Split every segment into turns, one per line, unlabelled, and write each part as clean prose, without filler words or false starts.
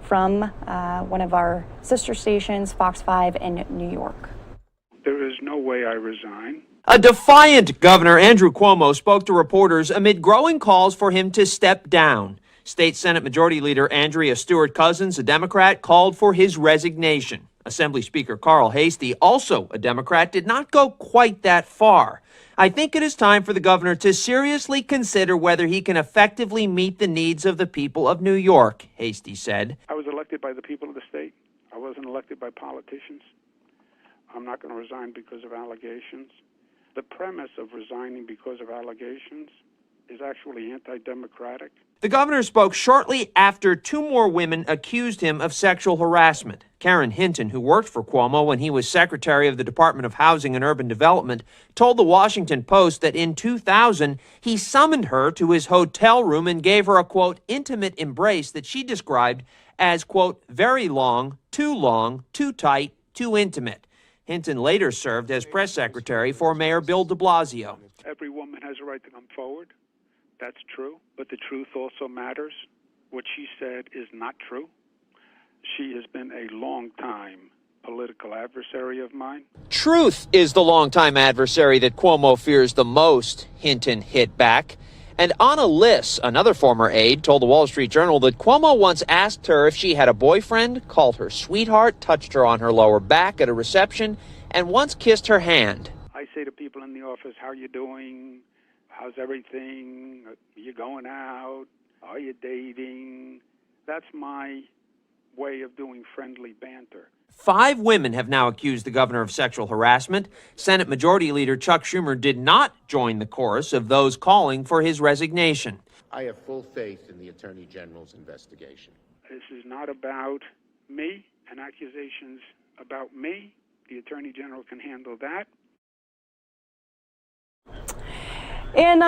from one of our sister stations, Fox 5 in New York.
There is no way I resign.
A defiant Governor Andrew Cuomo spoke to reporters amid growing calls for him to step down. State Senate Majority Leader Andrea Stewart-Cousins, a Democrat, called for his resignation. Assembly Speaker Carl Heastie, also a Democrat, did not go quite that far. I think it is time for the governor to seriously consider whether he can effectively meet the needs of the people of New York, Heastie said.
I was elected by the people of the state. I wasn't elected by politicians. I'm not going to resign because of allegations. The premise of resigning because of allegations is actually anti-democratic.
The governor spoke shortly after two more women accused him of sexual harassment. Karen Hinton, who worked for Cuomo when he was Secretary of the Department of Housing and Urban Development, told the Washington Post that in 2000, he summoned her to his hotel room and gave her a, quote, intimate embrace that she described as, quote, very long, too tight, too intimate. Hinton later served as press secretary for Mayor Bill de Blasio.
Every woman has a right to come forward. That's true. But the truth also matters. What she said is not true. She has been a long-time political adversary of mine.
Truth is the longtime adversary that Cuomo fears the most, Hinton hit back. And Anna Liss, another former aide, told the Wall Street Journal that Cuomo once asked her if she had a boyfriend, called her sweetheart, touched her on her lower back at a reception, and once kissed her hand.
I say to people in the office, how you doing? How's everything? Are you going out? Are you dating? That's my way of doing friendly banter.
5 women have now accused the governor of sexual harassment. Senate Majority Leader Chuck Schumer did not join the chorus of those calling for his resignation.
I have full faith in the Attorney General's investigation.
This is not about me and accusations about me. The Attorney General can handle that.
And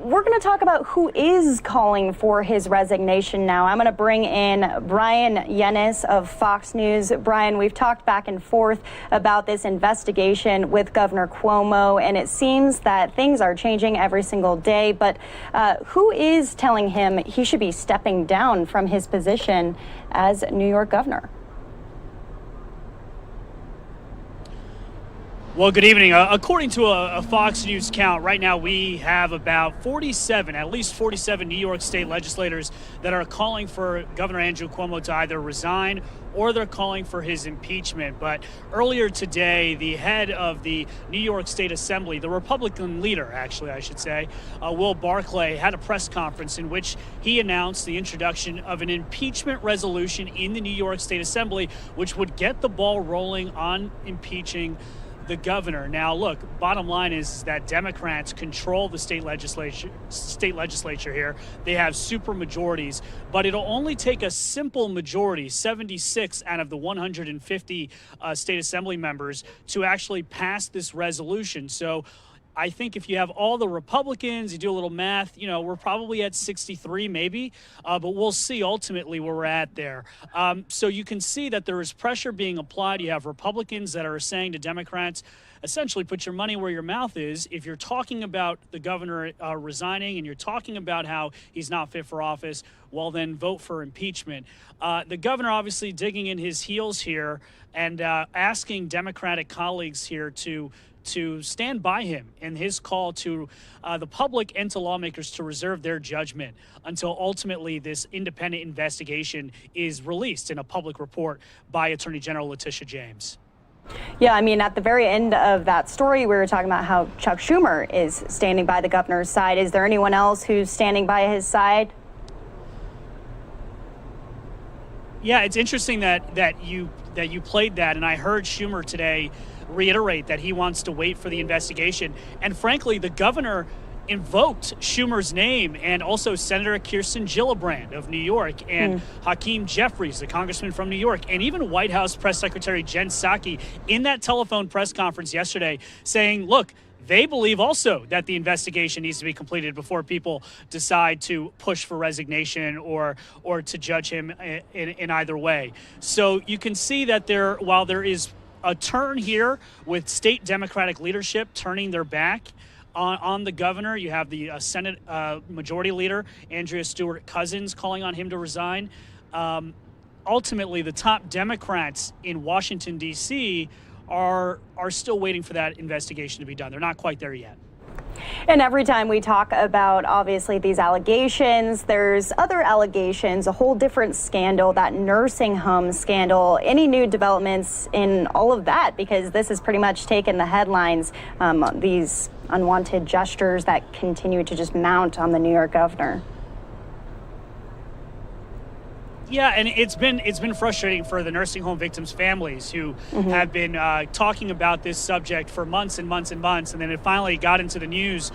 we're going to talk about who is calling for his resignation now. I'm going to bring in Brian Yennis of Fox News. Brian, we've talked back and forth about this investigation with Governor Cuomo, and it seems that things are changing every single day. But who is telling him he should be stepping down from his position as New York governor?
Well, good evening. According to a Fox News count, right now we have about at least 47 New York State legislators that are calling for Governor Andrew Cuomo to either resign or they're calling for his impeachment. But earlier today, the head of the New York State Assembly, the Republican leader, actually, I should say, Will Barclay, had a press conference in which he announced the introduction of an impeachment resolution in the New York State Assembly, which would get the ball rolling on impeaching the governor. Now, look, bottom line is that Democrats control the state legislature here. They have super majorities, but it'll only take a simple majority, 76 out of the 150 state assembly members, to actually pass this resolution. So I think if you have all the Republicans, you do a little math, we're probably at 63 maybe, but we'll see ultimately where we're at there. So you can see that there is pressure being applied. You have Republicans that are saying to Democrats, essentially put your money where your mouth is. If you're talking about the governor resigning and you're talking about how he's not fit for office, well, then vote for impeachment. The governor obviously digging in his heels here and asking Democratic colleagues here to stand by him in his call to the public and to lawmakers to reserve their judgment until ultimately this independent investigation is released in a public report by Attorney General Letitia James.
Yeah, I mean, at the very end of that story, we were talking about how Chuck Schumer is standing by the governor's side. Is there anyone else who's standing by his side?
Yeah, it's interesting that you played that, and I heard Schumer today reiterate that he wants to wait for the investigation. And frankly, the governor invoked Schumer's name and also Senator Kirsten Gillibrand of New York and Hakeem Jeffries, the congressman from New York, and even White House Press Secretary Jen Psaki in that telephone press conference yesterday saying, look, they believe also that the investigation needs to be completed before people decide to push for resignation or to judge him in either way. So you can see that while there is a turn here with state Democratic leadership turning their back on the governor, you have the Senate Majority Leader, Andrea Stewart-Cousins, calling on him to resign. ultimately the top Democrats in Washington, D.C. are still waiting for that investigation to be done. They're not quite there yet.
And every time we talk about, obviously, these allegations, there's other allegations, a whole different scandal, that nursing home scandal. Any new developments in all of that? Because this has pretty much taken the headlines, these unwanted gestures that continue to just mount on the New York governor.
Yeah, and it's been frustrating for the nursing home victims' families who have been talking about this subject for months and months and months, and then it finally got into the news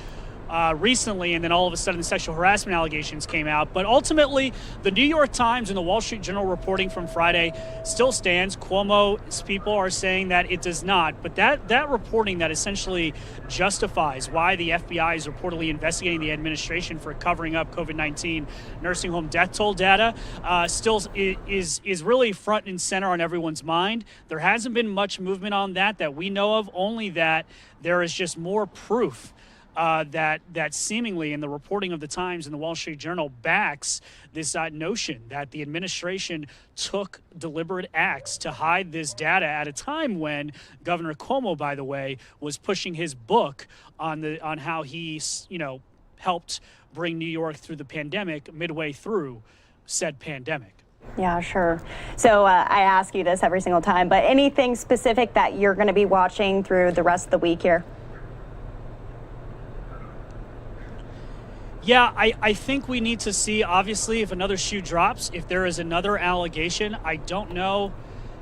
recently, and then all of a sudden the sexual harassment allegations came out. But ultimately, the New York Times and the Wall Street Journal reporting from Friday still stands. Cuomo's people are saying that it does not. But that reporting that essentially justifies why the FBI is reportedly investigating the administration for covering up COVID-19 nursing home death toll data still is really front and center on everyone's mind. There hasn't been much movement on that we know of, only that there is just more proof that seemingly in the reporting of the Times and the Wall Street Journal backs this notion that the administration took deliberate acts to hide this data at a time when Governor Cuomo, by the way, was pushing his book on how he, helped bring New York through the pandemic midway through said pandemic.
Yeah, sure. So I ask you this every single time, but anything specific that you're going to be watching through the rest of the week here?
Yeah, I think we need to see, obviously, if another shoe drops, if there is another allegation. I don't know,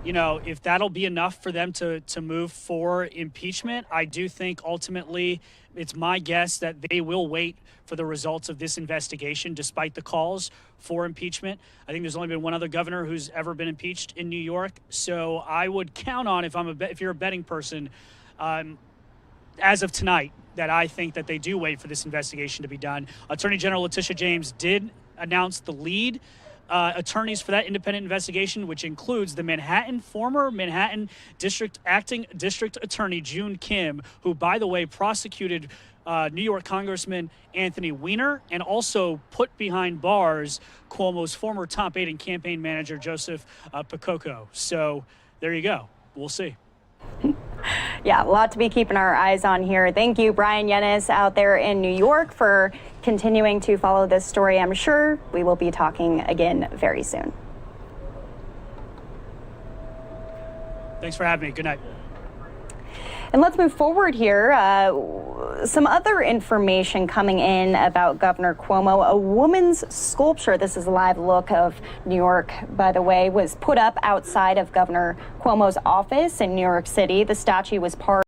if that'll be enough for them to move for impeachment. I do think ultimately it's my guess that they will wait for the results of this investigation, despite the calls for impeachment. I think there's only been one other governor who's ever been impeached in New York. So I would count on, if you're a betting person, as of tonight, that I think that they do wait for this investigation to be done. Attorney General Letitia James did announce the lead attorneys for that independent investigation, which includes the former Manhattan acting district attorney June Kim, who, by the way, prosecuted New York Congressman Anthony Weiner and also put behind bars Cuomo's former top aide and campaign manager Joseph Picocco. So there you go. We'll see.
Yeah, a lot to be keeping our eyes on here. Thank you, Brian Yennis, out there in New York, for continuing to follow this story. I'm sure we will be talking again very soon.
Thanks for having me. Good night.
And let's move forward here. Some other information coming in about Governor Cuomo. A woman's sculpture, this is a live look of New York, by the way, was put up outside of Governor Cuomo's office in New York City. The statue was part